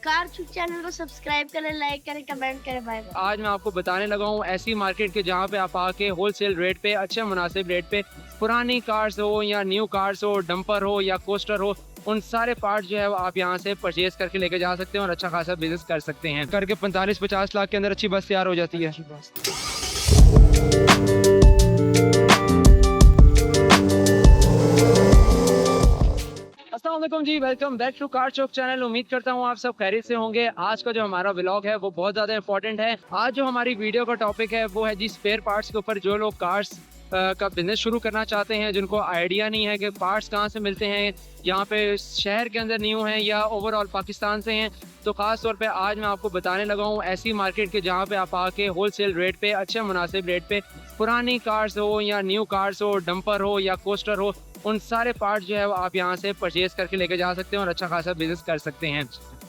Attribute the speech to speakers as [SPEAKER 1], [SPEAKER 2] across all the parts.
[SPEAKER 1] Car चुप channel को subscribe करें, लाइक करें, कमेंट करें भाई।
[SPEAKER 2] आज मैं आपको बताने लगा हूँ ऐसी मार्केट के जहाँ पे आप आके होलसेल रेट पे अच्छे मुनासिब रेट पे पुरानी कार्स हो या न्यू कार्स हो, डंपर हो या कोस्टर हो, उन सारे पार्ट जो है वो आप यहाँ से परचेज करके लेके जा सकते हैं और अच्छा खासा बिजनेस कर सकते हैं। करके 45-50 लाख के अंदर अच्छी बस तैयार हो जाती है। अस्सलाम वालेकुम जी, welcome back to car Chowk channel. उम्मीद करता हूँ आप सब खैरियत से होंगे। आज का जो हमारा व्लॉग है वो बहुत ज़्यादा इंपॉर्टेंट है। आज जो हमारी वीडियो का टॉपिक है वो है जी स्पेयर पार्ट्स के ऊपर। जो लोग कार्स का बिजनेस शुरू करना चाहते हैं, जिनको आइडिया नहीं है कि पार्ट्स कहाँ से मिलते हैं, यहाँ पे शहर के अंदर न्यू हैं या ओवरऑल पाकिस्तान से हैं, तो ख़ास तौर पे आज मैं आपको बताने लगा हूँ ऐसी मार्केट के जहाँ पे आप आके होलसेल रेट पे अच्छे मुनासिब रेट पे पुरानी कार्स हो या न्यू कार्स हो, डंपर हो या कोस्टर हो, उन सारे पार्ट जो है वो आप यहाँ से परचेज करके लेके जा सकते हैं और अच्छा खासा बिजनेस कर सकते हैं।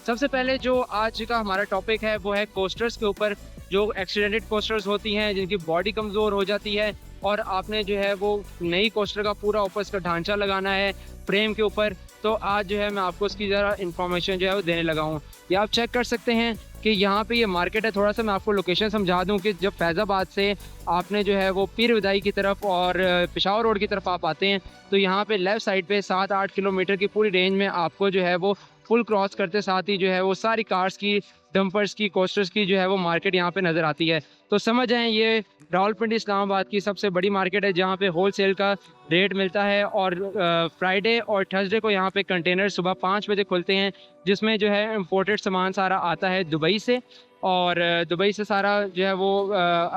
[SPEAKER 2] सबसे पहले जो आज का हमारा टॉपिक है वो है कोस्टर्स के ऊपर। जो एक्सीडेंटेड कोस्टर्स होती हैं, जिनकी बॉडी कमज़ोर हो जाती है और आपने जो है वो नई कोस्टर का पूरा ऊपर इसका ढांचा लगाना है फ्रेम के ऊपर, तो आज जो है मैं आपको उसकी ज़रा इन्फॉर्मेशन जो है वो देने लगा हूँ। ये आप चेक कर सकते हैं कि यहाँ पे ये मार्केट है। थोड़ा सा मैं आपको लोकेशन समझा दूँ कि जब फैज़ाबाद से आपने जो है वो पीर विदाई की तरफ और पेशावर रोड की तरफ आप आते हैं, तो यहाँ पे लेफ़्ट साइड पे 7-8 किलोमीटर की पूरी रेंज में आपको जो है वो फुल क्रॉस करते साथ ही जो है वो सारी कार्स की, डंपर्स की, कोस्टर्स की जो है वो मार्केट यहाँ पे नज़र आती है। तो समझ जाएं ये रावलपिंडी इस्लामाबाद की सबसे बड़ी मार्केट है जहाँ पे होलसेल का रेट मिलता है। और फ्राइडे और थर्सडे को यहाँ पे कंटेनर सुबह 5 बजे खुलते हैं, जिसमें जो है इम्पोर्टेड सामान सारा आता है दुबई से, और दुबई से सारा जो है वो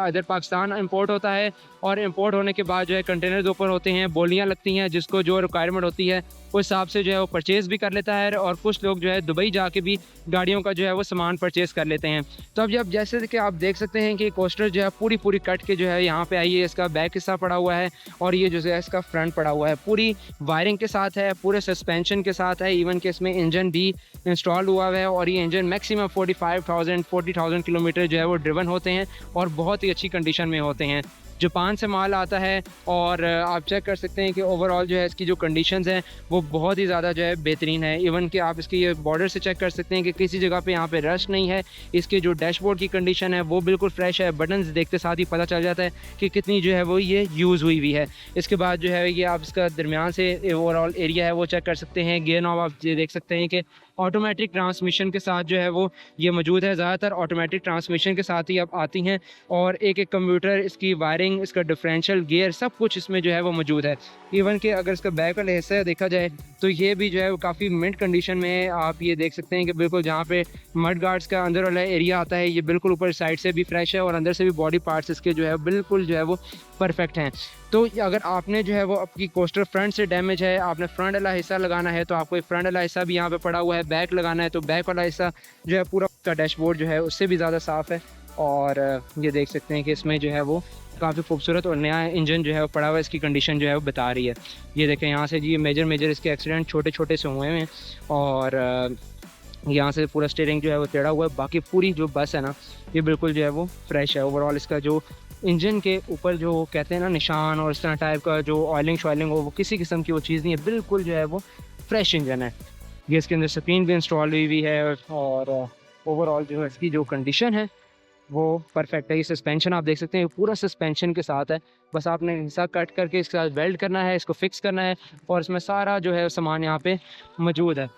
[SPEAKER 2] इधर पाकिस्तान इंपोर्ट होता है। और इंपोर्ट होने के बाद जो है कंटेनर्स ऊपर होते हैं, बोलियां लगती हैं, जिसको जो रिक्वायरमेंट होती है उस हिसाब से जो है वो परचेज़ भी कर लेता है। और कुछ लोग जो है दुबई जाके भी गाड़ियों का जो है वो सामान परचेज़ कर लेते हैं। तो अब जब जैसे कि आप देख सकते हैं कि कोस्टर जो है पूरी कट के जो है यहाँ पे आई है। इसका बैक हिस्सा पड़ा हुआ है और ये जो है इसका फ्रंट पड़ा हुआ है, पूरी वायरिंग के साथ है, पूरे सस्पेंशन के साथ है, इवन कि इसमें इंजन भी इंस्टॉल हुआ है। और ये इंजन मैक्सिमम 40,000 किलोमीटर जो है वो ड्रिवन होते हैं और बहुत ही अच्छी कंडीशन में होते हैं। जापान से माल आता है और आप चेक कर सकते हैं कि ओवरऑल जो है इसकी जो कंडीशंस हैं वो बहुत ही ज़्यादा जो है बेहतरीन है। इवन कि आप इसकी ये बॉर्डर से चेक कर सकते हैं कि किसी जगह पे यहाँ पे रश नहीं है। इसके जो डैशबोर्ड की कंडीशन है वो बिल्कुल फ्रेश है। बटन्स देखते साथ ही पता चल जाता है कि कितनी जो है वो ये यूज़ हुई है। इसके बाद जो है ये आप इसका दरमियान से ओवरऑल एरिया है वो चेक कर सकते हैं। गियर नॉब आप ये देख सकते हैं कि ऑटोमेटिक ट्रांसमिशन के साथ जो है वो ये मौजूद है। ज़्यादातर ऑटोमेटिक ट्रांसमिशन के साथ ही अब आती हैं और एक कंप्यूटर, इसकी वायरिंग, इसका डिफरेंशियल गियर, सब कुछ इसमें जो है वो मौजूद है। इवन कि अगर इसका बैक वाला हिस्सा देखा जाए तो ये भी जो है वो काफ़ी मिंट कंडीशन में है। आप ये देख सकते हैं कि बिल्कुल जहाँ पे मड गार्ड्स का अंदर वाला एरिया आता है ये बिल्कुल ऊपर साइड से भी फ्रेश है और अंदर से भी बॉडी पार्ट्स इसके जो है बिल्कुल जो है वो परफेक्ट हैं। तो अगर आपने जो है वो आपकी कोस्टर फ्रंट से डैमेज है, आपने फ्रंट वाला हिस्सा लगाना है तो आपको एक फ्रंट वाला हिस्सा भी यहाँ पे पड़ा हुआ है। बैक लगाना है तो बैक वाला हिस्सा जो है पूरा का डैशबोर्ड जो है उससे भी ज़्यादा साफ़ है। और ये देख सकते हैं कि इसमें जो है वो काफ़ी खूबसूरत और नया इंजन जो है वो पड़ा हुआ है। इसकी कंडीशन जो है वो बता रही है। ये देखें यहाँ से जी मेजर इसके एक्सीडेंट छोटे छोटे से हुए हैं और यहाँ से पूरा स्टीयरिंग जो है वो टेढ़ा हुआ है। बाकी पूरी जो बस है ना ये बिल्कुल जो है वो फ्रेश है। ओवरऑल इसका जो इंजन के ऊपर जो कहते हैं ना निशान और इस तरह टाइप का जो ऑयलिंग शॉयलिंग हो वो किसी किस्म की वो चीज़ नहीं है, बिल्कुल जो है वो फ्रेश इंजन है। ये इसके अंदर स्क्रीन भी इंस्टॉल हुई है और ओवरऑल जो है इसकी जो कंडीशन है वो परफेक्ट है। ये सस्पेंशन आप देख सकते हैं पूरा सस्पेंशन के साथ है। बस आपने हिस्सा कट करके इसके साथ वेल्ड करना है, इसको फिक्स करना है और इसमें सारा जो है सामान यहाँ पे मौजूद है।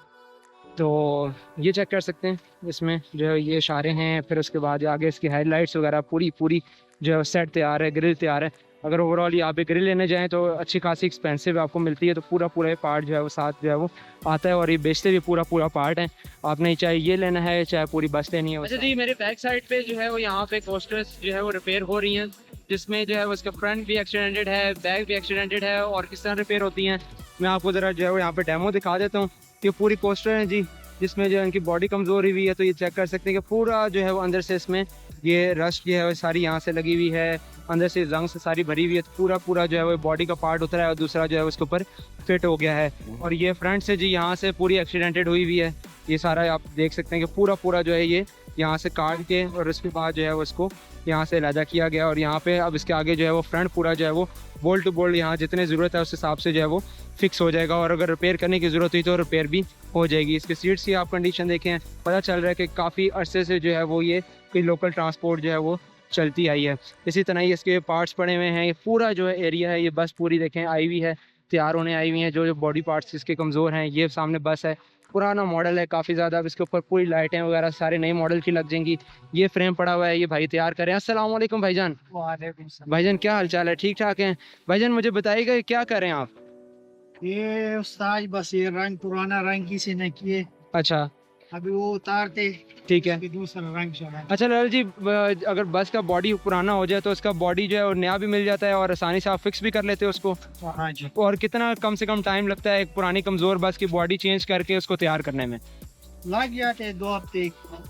[SPEAKER 2] तो ये चेक कर सकते हैं इसमें जो है ये इशारे हैं। फिर उसके बाद आगे इसकी हेडलाइट्स वगैरह पूरी जो है सेट तैयार है, ग्रिल तैयार है। अगर ओवरऑल यहाँ पे ग्रिल लेने जाएं तो अच्छी खासी एक्सपेंसिव आपको मिलती है। तो पूरा ये पार्ट जो है वो साथ जो है वो आता है और ये बेचते भी पूरा पार्ट है। आपने चाहे ये लेना है चाहे पूरी बस लेनी है। अच्छा जी, मेरे बैक साइड पे जो है वो यहाँ पे कोस्टर्स जो है वो रिपेयर हो रही हैं, जिसमें जो है वो इसका फ्रंट भी एक्सीडेंटेड है, बैक भी एक्सीडेंटेड है। और किस तरह रिपेयर होती हैं मैं आपको ज़रा जो है वो यहाँ पे डेमो दिखा देता हूँ। ये पूरी कोस्टर है जी, जिसमें जो है इनकी बॉडी कमज़ोर हुई है। तो ये चेक कर सकते हैं कि पूरा जो है वो अंदर से इसमें ये रस्ट जो है वो सारी यहाँ से लगी हुई है, अंदर से जंग से सारी भरी हुई है। तो पूरा जो है वो बॉडी का पार्ट उतरा है और दूसरा जो है उसके ऊपर फिट हो गया है। और ये फ्रंट से जी यहाँ से पूरी एक्सीडेंटेड हुई है। ये सारा आप देख सकते हैं कि पूरा जो है ये यहाँ से काट के और उसके बाद जो है वो इसको यहाँ से अलहदा किया गया। और यहाँ पे अब इसके आगे जो है वो फ्रंट पूरा जो है वो बोल्ट टू बोल्ट यहाँ जितने ज़रूरत है उस हिसाब से जो है वो फिक्स हो जाएगा। और अगर रिपेयर करने की ज़रूरत हुई तो रिपेयर भी हो जाएगी। इसके सीट्स की आप कंडीशन देखें, पता चल रहा है कि काफ़ी अरसे से जो है वो ये कोई लोकल ट्रांसपोर्ट जो है वो चलती आई है। इसी तरह ही इसके पार्ट्स पड़े हुए हैं। ये पूरा जो है एरिया है, ये बस पूरी देखें आई हुई है, तैयार होने आई हुई हैं। जो जो बॉडी पार्ट्स इसके कमज़ोर हैं, ये सामने बस है, पुराना मॉडल है काफ़ी ज़्यादा। अब इसके ऊपर पूरी लाइटें वगैरह सारे नए मॉडल की लग जाएंगी। ये फ्रेम पड़ा हुआ है, ये भाई तैयार करें। अस्सलाम वालेकुम भाईजान। भाईजान क्या हाल चाल है, ठीक ठाक हैं? भाईजान मुझे बताइएगा क्या करें आप?
[SPEAKER 3] ये उस्ताद बस ये रंग पुराना रंग किसी ने किए,
[SPEAKER 2] अच्छा
[SPEAKER 3] अभी वो उतारते,
[SPEAKER 2] ठीक है।
[SPEAKER 3] फिर दूसरा रंग चढ़ा।
[SPEAKER 2] अच्छा लाल जी, अगर बस का बॉडी पुराना हो जाए तो उसका बॉडी जो है वो नया भी मिल जाता है और आसानी से आप फिक्स भी कर लेते हो उसको?
[SPEAKER 3] हाँ जी।
[SPEAKER 2] और कितना कम से कम टाइम लगता है एक पुरानी कमज़ोर बस की बॉडी चेंज करके उसको तैयार करने में?
[SPEAKER 3] लग जाते 2 हफ्ते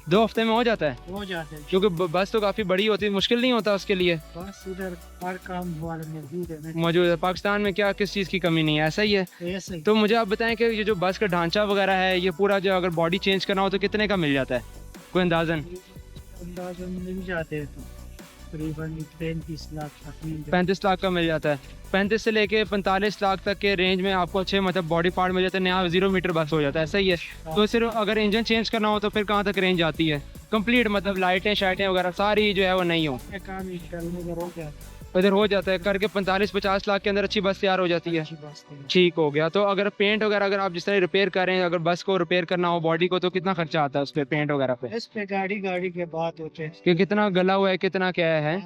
[SPEAKER 2] 2 हफ्ते में हो जाता है?
[SPEAKER 3] हो जाते।
[SPEAKER 2] क्योंकि बस तो काफ़ी बड़ी होती है, मुश्किल नहीं होता उसके लिए?
[SPEAKER 3] बस इधर हर काम वाले मौजूद है।
[SPEAKER 2] मौजूद है। पाकिस्तान में क्या किस चीज़ की कमी नहीं है, ऐसा ही है?
[SPEAKER 3] ऐसे ही।
[SPEAKER 2] तो मुझे आप बताएं कि ये जो बस का ढांचा वगैरह है, ये पूरा जो अगर बॉडी चेंज करना हो तो कितने का मिल जाता है, कोई अंदाजन?
[SPEAKER 3] अंदाजन मिल जाते हैं तो तकरीबन 35 लाख तक मिल जाते।
[SPEAKER 2] 35 लाख का मिल जाता है। 35 से लेके 45 लाख तक के रेंज में आपको अच्छे मतलब बॉडी पार्ट मिल जाते हैं, नया 0 मीटर बस हो जाता है, ऐसा ही है? तो सिर्फ अगर इंजन चेंज करना हो तो फिर कहाँ तक रेंज आती है कंप्लीट, मतलब लाइटें शाइटें वगैरह सारी जो है वो नहीं हो?
[SPEAKER 3] ये काम ही करने का हो जाता
[SPEAKER 2] इधर हो जाता है करके 45-50 लाख के अंदर अच्छी बस तैयार हो जाती है।
[SPEAKER 3] अच्छी बस नहीं।
[SPEAKER 2] ठीक हो गया। तो अगर पेंट वगैरह अगर आप जिस तरह रिपेयर कर रहे हैं, अगर बस को रिपेयर करना हो बॉडी को, तो कितना खर्चा आता है उस पर पेंट वगैरह पे?
[SPEAKER 3] इस पे गाड़ी के बात होते हैं
[SPEAKER 2] कि कितना गला हुआ है, कितना क्या है?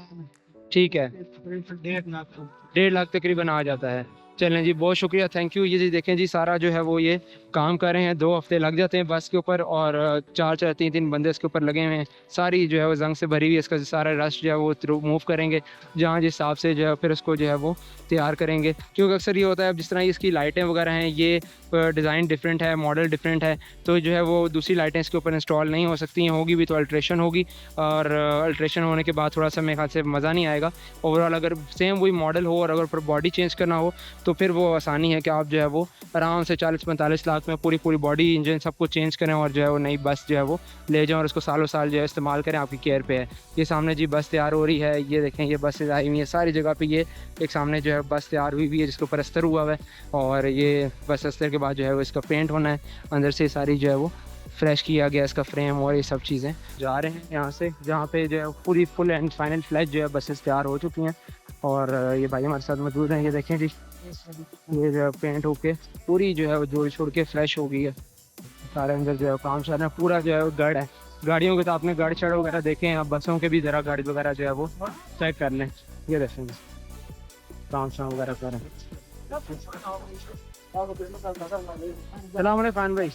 [SPEAKER 2] ठीक है,
[SPEAKER 3] तकरीबन 1.5 लाख।
[SPEAKER 2] 1.5 लाख तकरीबन आ जाता है। चलें जी, बहुत शुक्रिया, थैंक यू। ये जी देखें जी, सारा जो है वो ये काम कर रहे हैं। 2 हफ्ते लग जाते हैं बस के ऊपर और 4-4 3-3 बंदे इसके ऊपर लगे हुए हैं। सारी जो है वो जंग से भरी हुई है, इसका सारा रस्ट जो है वो रिमूव करेंगे जहाँ जिस हिसाब से जो है फिर उसको जो है वो तैयार करेंगे। क्योंकि अक्सर ये होता है, अब जिस तरह इसकी लाइटें वगैरह हैं, ये डिज़ाइन डिफरेंट है, मॉडल डिफरेंट है, तो जो है वो दूसरी लाइटें इसके ऊपर इंस्टॉल नहीं हो सकती हैं। होगी भी तो अल्ट्रेशन होगी, और अल्ट्रेशन होने के बाद थोड़ा सा मेरे ख्याल से मज़ा नहीं आएगा। ओवरऑल अगर सेम वही मॉडल हो और अगर फिर बॉडी चेंज करना हो तो फिर वो आसानी है कि आप जो है वो आराम से 40-45 लाख में पूरी बॉडी इंजन सब कुछ चेंज करें और जो है वो नई बस जो है वो ले जाएं और उसको सालों साल जो है इस्तेमाल करें, आपकी केयर पे है। ये सामने जी बस तैयार हो रही है, ये देखें ये बसेज आई हुई हैं सारी जगह पे। ये एक सामने जो है बस तैयार हुई हुई है जिसके ऊपर अस्तर हुआ हुआ है, और ये बस अस्तर के बाद जो है वो इसका पेंट होना है। अंदर से सारी जो है वो फ्रेश किया गया इसका फ्रेम और ये सब चीज़ें। जा रहे हैं यहाँ से जहाँ पे जो है पूरी फुल एंड फाइनल फ्लैश जो है बसेस तैयार हो चुकी हैं, और ये भाई हमारे साथ मौजूद हैं। ये देखें जी, ये जो है पेंट होके पूरी जो है वो जोड़ छोड़ के फ्रेश हो गई है। सारे अंदर जो है काम चल रहा है, पूरा जो है वो गढ़ है। गाड़ियों के तो आपने गढ़ चढ़ वगैरह देखे हैं, आप बसों के भी ज़रा गाड़ी वगैरह जो है वो चेक कर लें। ये देखें काम शाम वगैरह कर रहे हैं। सलाम वालेकुम भाई।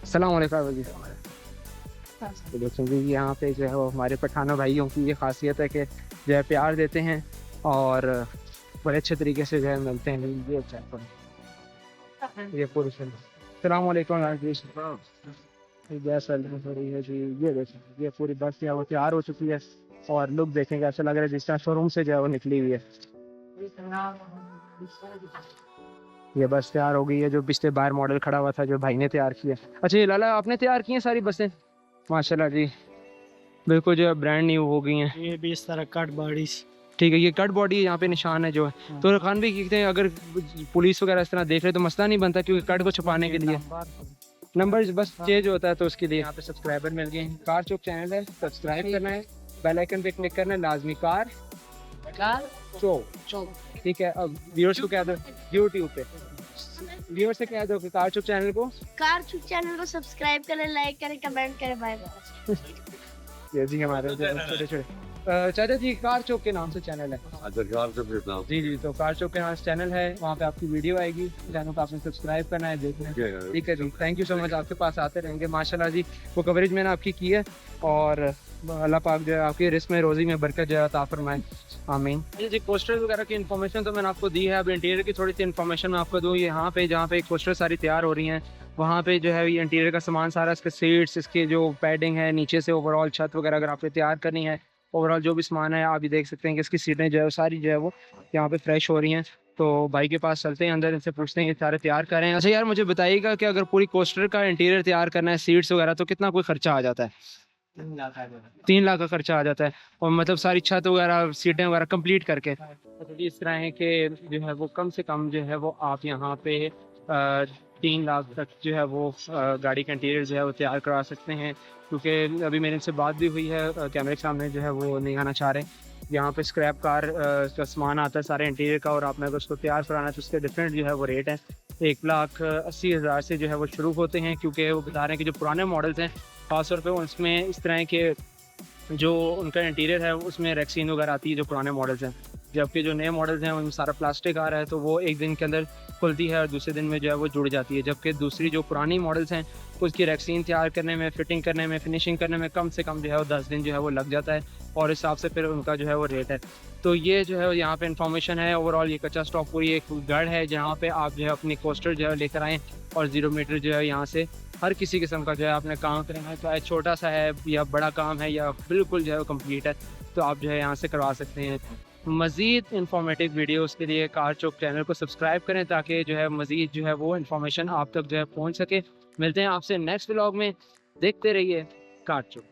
[SPEAKER 2] सलाम वालेकुम भाई। तो देखो जी, यहाँ पे जो है वो हमारे पठानों भाइयों की ये खासियत है कि जो है प्यार देते हैं और बड़े अच्छे तरीके से जो है मिलते हैं। ये पूरी सलाम वालेकुम गैस है जी। ये देखें ये पूरी बस जो है वो तैयार हो चुकी है, और लुक देखेंगे ऐसा लग रहा है जिस तरह शोरूम से जो है वो निकली हुई है। ये बस तैयार हो गई है, जो पिछले बार मॉडल खड़ा हुआ था जो भाई ने तैयार किया। अच्छा ये लाला आपने तैयार की हैं सारी बसें? माशाल्लाह जी, बिल्कुल जो है ब्रांड न्यू हो गई हैं।
[SPEAKER 3] ये भी इस तरह कट बॉडी।
[SPEAKER 2] ठीक है, ये कट बॉडी यहाँ पे निशान है जो है। तो खान भी कहते हैं अगर पुलिस वगैरह इस तरह देख रहे तो मसला नहीं बनता, क्योंकि कट को छुपाने के लिए नंबर बस चेंज होता है, तो उसके लिए यहाँ पे सब्सक्राइबर मिल गए हैं। कार चौक चैनल है, सब्सक्राइब करना है, बेल आइकन पे क्लिक करना है लाजमी। कार चौक, ठीक है। अब व्यूअर्स को कह दो यूट्यूब पे, व्यूअर्स से कह दो कि कार चौक चैनल को
[SPEAKER 1] सब्सक्राइब करें, लाइक करें, कमेंट करें। Bye bye.
[SPEAKER 2] ये जी हमारे छोटे छोटे चाचा जी कार चौक के नाम से चैनल है। जी जी, तो कार चौक के नाम से चैनल है, वहाँ पे आपकी वीडियो आएगी, चैनल को आपने सब्सक्राइब करना है, देखना है। ठीक है जी, थैंक यू सो मच, आपके पास आते रहेंगे माशाल्लाह जी। वो कवरेज मैंने आपकी की है, और अल्लाह पाक जो है आपकी रिस्क में रोज़ी में बरकत जो है अता फरमाए, आमीन। जी पोस्टर वगैरह की इन्फॉर्मेशन तो मैंने आपको दी है। अब इंटीरियर की थोड़ी सी इन्फॉर्मेशन मैं आपको दूँ। यहाँ पे जहाँ पे पोस्टर सारी तैयार हो रही हैं, वहाँ पे जो है ये इंटीरियर का सामान सारा, इसके सीट्स, इसके जो पैडिंग है, नीचे से ओवरऑल छत वगैरह अगर आपने तैयार करनी है, ओवरऑल जो भी सामान है आप ये देख सकते हैं कि इसकी सीटें जो है वो सारी जो है वो यहाँ पे फ्रेश हो रही हैं। तो भाई के पास चलते हैं अंदर, इनसे पूछते हैं ये सारे तैयार कर रहे हैं। अच्छा यार मुझे बताइएगा कि अगर पूरी कोस्टर का इंटीरियर तैयार करना है, सीट्स वगैरह, तो कितना कोई खर्चा आ जाता है? 3 लाख का खर्चा आ जाता है, और मतलब सारी छत वगैरह सीटें वगैरह कंप्लीट करके। तो इस तरह है कि जो है वो कम से कम जो है वो आप यहाँ पे 3 लाख तक जो है वो गाड़ी का इंटीरियर जो है वो तैयार करा सकते हैं। क्योंकि अभी मेरे से बात भी हुई है, कैमरे के सामने जो है वो नहीं आना चाह रहे। यहाँ पे स्क्रैप कार का सामान आता है सारे इंटीरियर का, और आपने अगर उसको तैयार कराना है तो उसके डिफरेंट जो है वो रेट है। 1,80,000 से जो है वो शुरू होते हैं, क्योंकि वो बता रहे हैं कि जो पुराने मॉडल्स हैं खासतौर पे उसमें इस तरह के जो उनका इंटीरियर है उसमें रेक्सीन वगैरह आती है जो पुराने मॉडल्स हैं, जबकि जो नए मॉडल्स हैं उनमें सारा प्लास्टिक आ रहा है, तो वो एक दिन के अंदर खुलती है और दूसरे दिन में जो है वो जुड़ जाती है। जबकि दूसरी जो पुरानी मॉडल्स हैं उसकी रेक्सीन तैयार करने में, फिटिंग करने में, फिनिशिंग करने में कम से कम जो है वो 10 दिन जो है वो लग जाता है, और इस हिसाब से फिर उनका जो है वो रेट है। तो ये जो है यहाँ पे इन्फॉर्मेशन है। ओवरऑल ये कच्चा स्टॉक पूरी एक गढ़ है जहाँ पे आप जो है अपनी कोस्टर जो है लेकर आएँ, और 0 मीटर जो है यहाँ से हर किसी किस्म का जो है आपने काम करना है, चाहे छोटा सा है या बड़ा काम है या बिल्कुल जो है कम्प्लीट है, तो आप जो है यहाँ से करवा सकते हैं। मज़ीद इंफॉर्मेटिव वीडियोस के लिए कार चौक चैनल को सब्सक्राइब करें, ताकि जो है मज़ीद जो है वो इन्फॉर्मेशन आप तक जो है पहुँच सके। मिलते हैं आपसे नेक्स्ट व्लॉग में, देखते रहिए कार चौक।